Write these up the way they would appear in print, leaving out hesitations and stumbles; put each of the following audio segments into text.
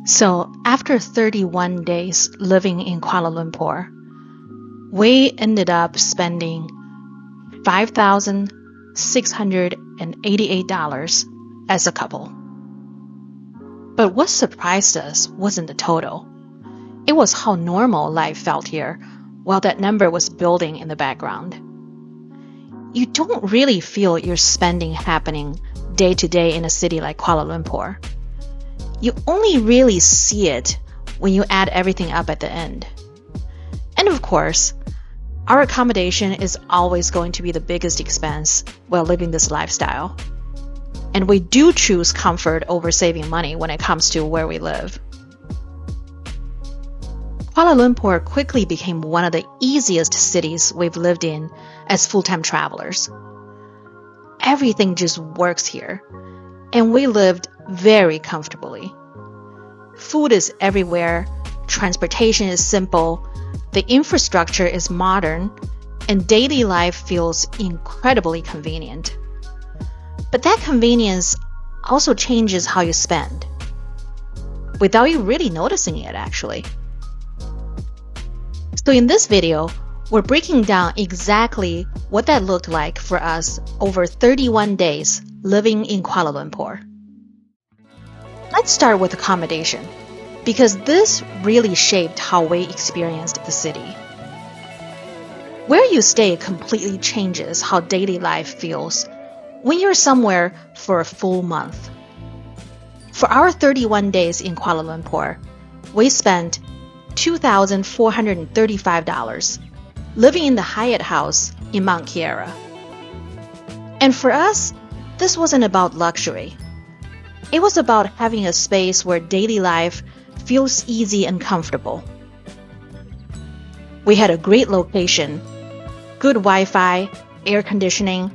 So after 31 days living in Kuala Lumpur, we ended up spending $5,688 as a couple. But what surprised us wasn't the total. It was how normal life felt here while that number was building in the background. You don't really feel your spending happening day to day in a city like Kuala Lumpur. You only really see it when you add everything up at the end. And of course, our accommodation is always going to be the biggest expense while living this lifestyle. And we do choose comfort over saving money when it comes to where we live. Kuala Lumpur quickly became one of the easiest cities we've lived in as full-time travelers. Everything just works here, and we lived very comfortably. Food is everywhere, transportation is simple, the infrastructure is modern, and daily life feels incredibly convenient. But that convenience also changes how you spend, without you really noticing it, actually. So in this video, we're breaking down exactly what that looked like for us over 31 days living in Kuala Lumpur. Let's start with accommodation, because this really shaped how we experienced the city. Where you stay completely changes how daily life feels when you're somewhere for a full month. For our 31 days in Kuala Lumpur, we spent $2,435 living in the Hyatt House in Mount Kiara. And for us, this wasn't about luxury. It was about having a space where daily life feels easy and comfortable. We had a great location, good Wi-Fi, air conditioning,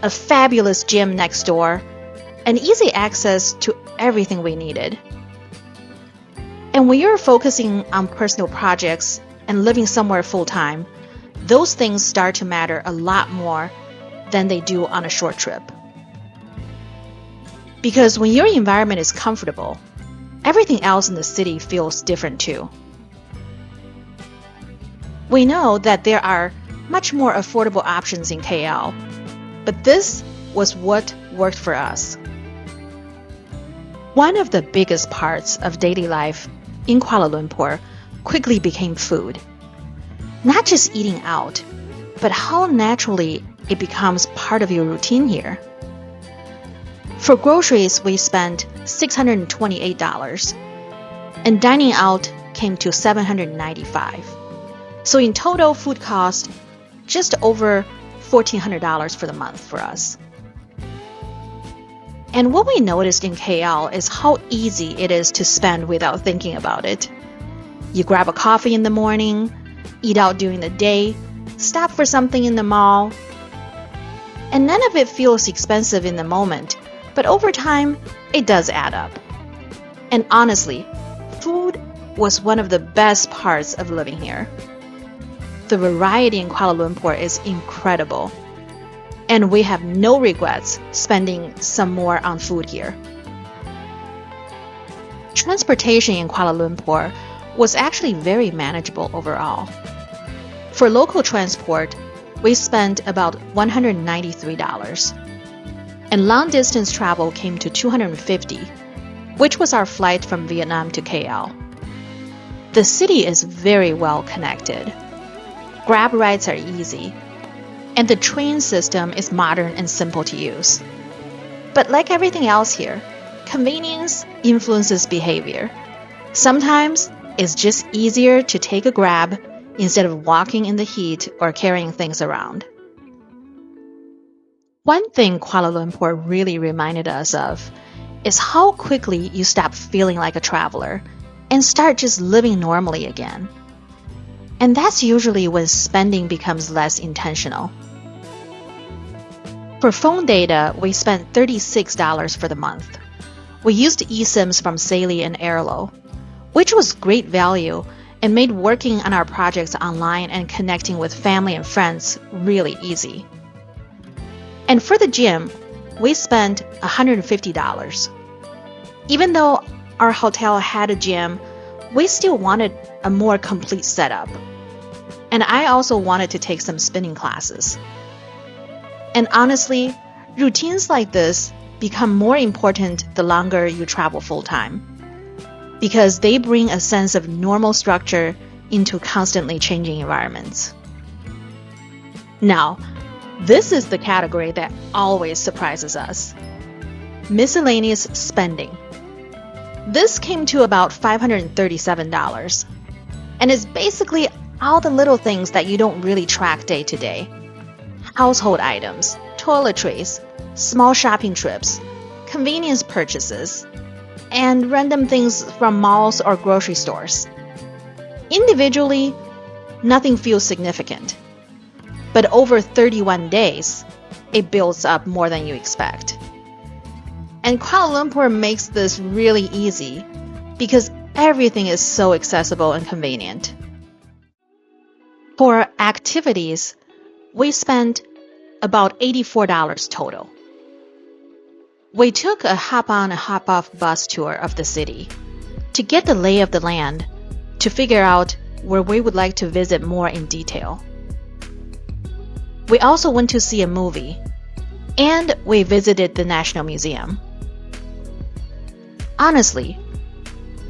a fabulous gym next door, and easy access to everything we needed. And when you're focusing on personal projects and living somewhere full-time, those things start to matter a lot more than they do on a short trip. Because when your environment is comfortable, everything else in the city feels different too. We know that there are much more affordable options in KL, but this was what worked for us. One of the biggest parts of daily life in Kuala Lumpur quickly became food. Not just eating out, but how naturally it becomes part of your routine here. For groceries, we spent $628, and dining out came to $795. So in total, food cost just over $1,400 for the month for us. And what we noticed in KL is how easy it is to spend without thinking about it. You grab a coffee in the morning, eat out during the day, stop for something in the mall, and none of it feels expensive in the moment, but over time, it does add up. And honestly, food was one of the best parts of living here. The variety in Kuala Lumpur is incredible, and we have no regrets spending some more on food here. Transportation in Kuala Lumpur was actually very manageable overall. For local transport, we spent about $193, and long-distance travel came to $250, which was our flight from Vietnam to KL. The city is very well connected. Grab rides are easy, and the train system is modern and simple to use. But like everything else here, convenience influences behavior. Sometimes it's just easier to take a grab instead of walking in the heat or carrying things around. One thing Kuala Lumpur really reminded us of is how quickly you stop feeling like a traveler and start just living normally again. And that's usually when spending becomes less intentional. For phone data, we spent $36 for the month. We used eSIMs from Saley and Airlo, which was great value and made working on our projects online and connecting with family and friends really easy. And for the gym, we spent $150. Even though our hotel had a gym, we still wanted a more complete setup. And I also wanted to take some spinning classes. And honestly, routines like this become more important the longer you travel full-time, because they bring a sense of normal structure into constantly changing environments. Now, this is the category that always surprises us: miscellaneous spending. This came to about $537, and is basically all the little things that you don't really track day to day. Household items, toiletries, small shopping trips, convenience purchases, and random things from malls or grocery stores. Individually, nothing feels significant, but over 31 days, it builds up more than you expect. And Kuala Lumpur makes this really easy because everything is so accessible and convenient. For activities, we spent about $84 total. We took a hop-on and hop-off bus tour of the city to get the lay of the land, to figure out where we would like to visit more in detail. We also went to see a movie, and we visited the National Museum. Honestly,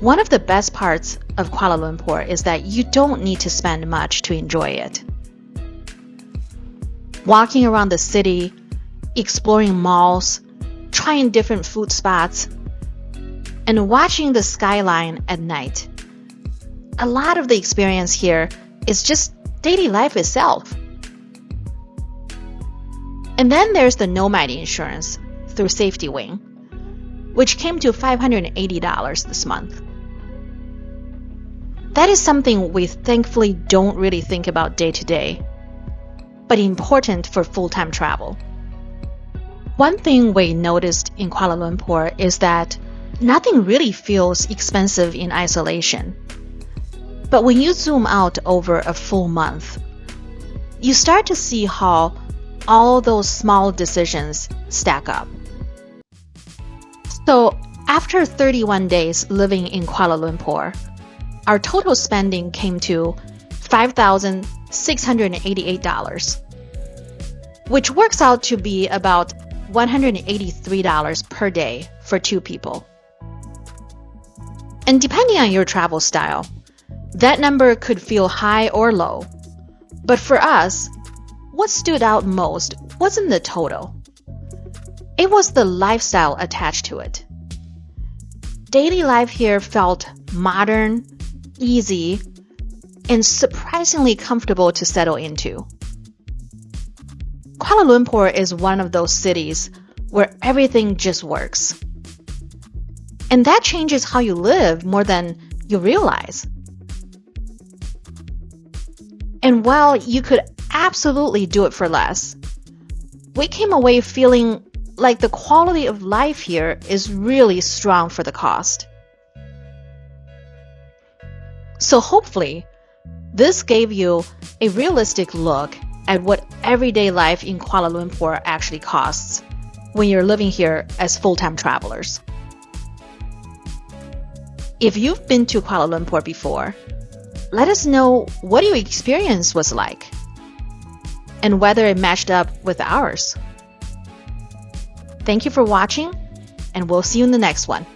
one of the best parts of Kuala Lumpur is that you don't need to spend much to enjoy it. Walking around the city, exploring malls, trying different food spots, and watching the skyline at night. A lot of the experience here is just daily life itself. And then there's the Nomad Insurance through Safety Wing, which came to $580 this month. That is something we thankfully don't really think about day to day, but important for full-time travel. One thing we noticed in Kuala Lumpur is that nothing really feels expensive in isolation. But when you zoom out over a full month, you start to see how all those small decisions stack up. So after 31 days living in Kuala Lumpur, our total spending came to $5,688, which works out to be about $183 per day for 2 people. And depending on your travel style, that number could feel high or low. But for us, what stood out most wasn't the total. It was the lifestyle attached to it. Daily life here felt modern, easy, and surprisingly comfortable to settle into. Kuala Lumpur is one of those cities where everything just works. And that changes how you live more than you realize. And while you could absolutely do it for less, we came away feeling like the quality of life here is really strong for the cost. So hopefully, this gave you a realistic look at what everyday life in Kuala Lumpur actually costs when you're living here as full-time travelers. If you've been to Kuala Lumpur before, let us know what your experience was like and whether it matched up with ours. Thank you for watching, and we'll see you in the next one.